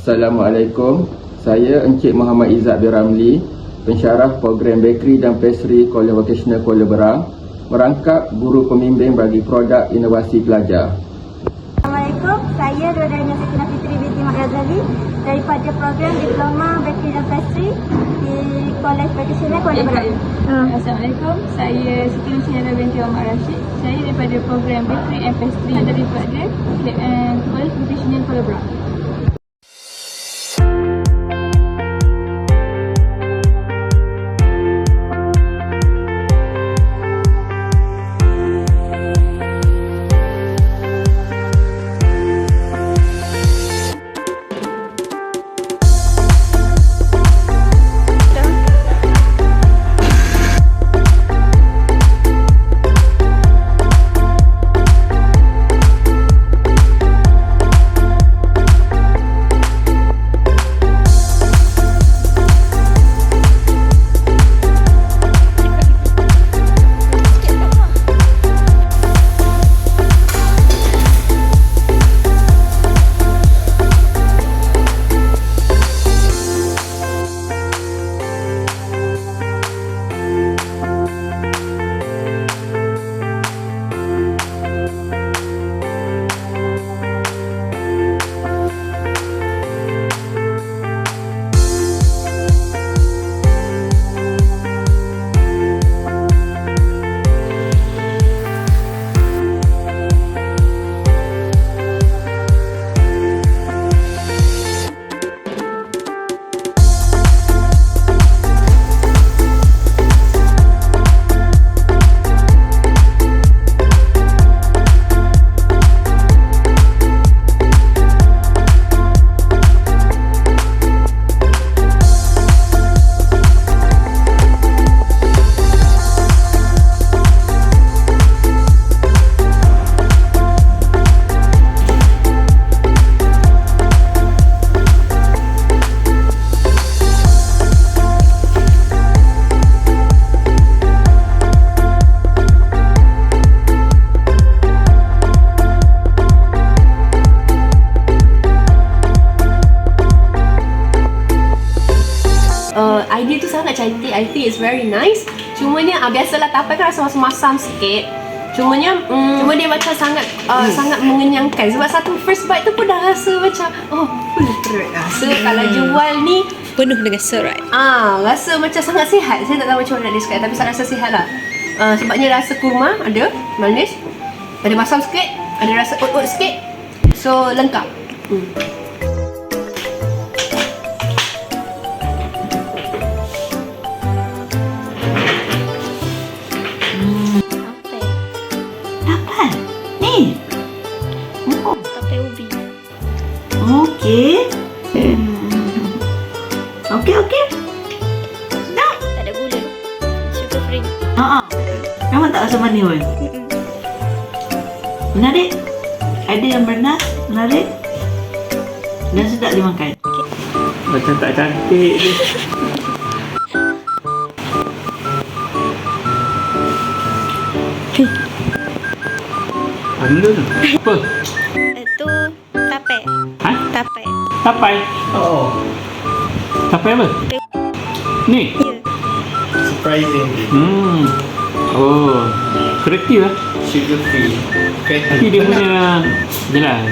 Assalamualaikum. Saya Encik Muhammad Izzat bin Ramli, pensyarah program Bakery dan Pastry College Vocational Kuala Berang, merangkap guru pembimbing bagi produk inovasi pelajar. Assalamualaikum, saya Dodanya Sakinah Fitri binti Mak Ghazali daripada program Diploma Bakery dan Pastry di College Vocational Kuala Berang. Assalamualaikum, saya Siti Nursiana binti Omar Rashid. Saya daripada program Bakery and Pastry daripada College Vocational Kuala Berang. Idea tu sangat cantik. I think it's very nice. Cumanya biasalah tapai kan rasa masam sikit. Cuma dia macam sangat mengenyangkan. Sebab satu first bite tu pun dah rasa macam penuh perut. Rasa kalau jual ni penuh dengan serat. Rasa macam sangat sihat. Saya tak tahu macam mana nak describe, tapi saya rasa sihat lah. Sebabnya rasa kurma ada manis, ada masam sikit, ada rasa oat sikit. So lengkap. Tapai ubi. Okey. Okey. Sedap. Tak ada gula. Sugar free. Memang tak rasa manis pun. Menarik. Ada yang bernas, menarik. Dan sedap dimakan. Macam tak cantik je. Anda tu? Apa? Itu tapai. Tapai. Tapai? Oh. Tapai apa? Ni? Ya. Surprising. Oh. Kreatif lah. Sugar free. Tapi dia punya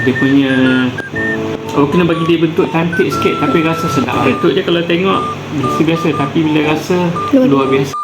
dia punya kena bagi dia bentuk cantik sikit tapi rasa sedap. Bentuk je kalau tengok biasa-biasa tapi bila rasa luar biasa.